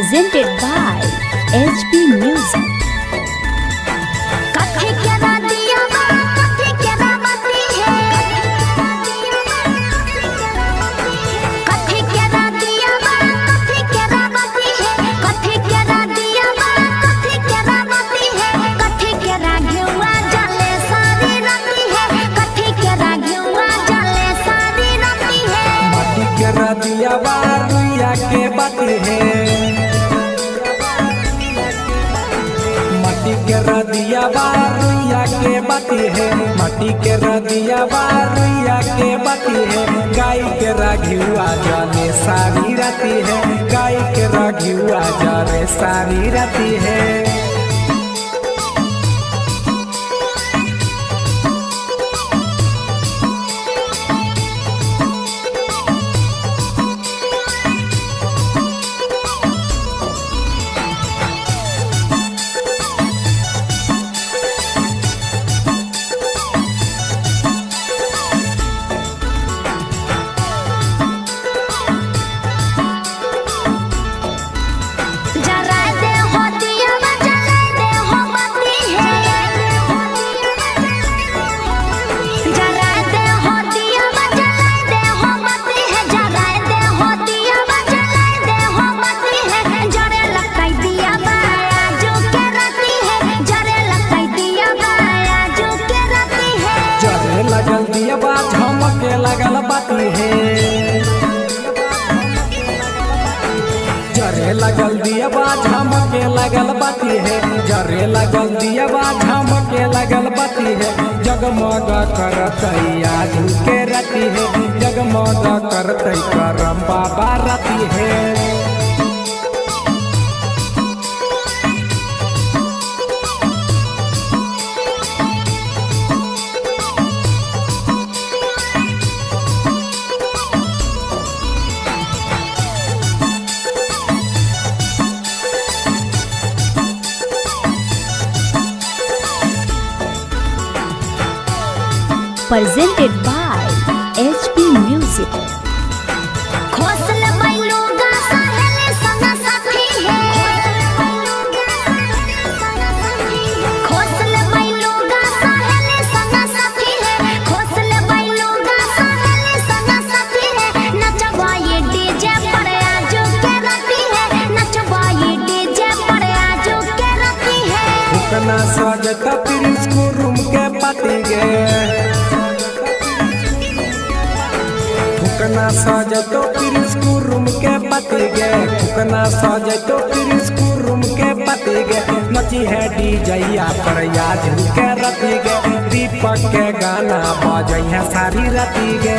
presented by HP Music. दिया बारुइया के बाती है मट्टी के रदिया बारुइया के बाती है मट्टी के रदिया बारुइया के बाती है गाय के राघियुआ जाने सारी राती है गाय के राघियुआ जाने सारी राती है। लगल दिया बा झमके लगल बाती है जरे लगल दिया बा झमके लगल बाती है जरे लगल दिया बा झमके लगल बाती है जगमग करतैया झुके रती है जगमग करतै करम बाबा रती है। Presented by HP Music. फुकना सजता प्रिंस को रूम के पाती गे फुकना सजतो प्रिंस को रूम के पाती गे फुकना सजतो प्रिंस को रूम के पाती गे नची है डीजैया पर याद के रती गे दीपक के गाना बजै है सारी राती गे।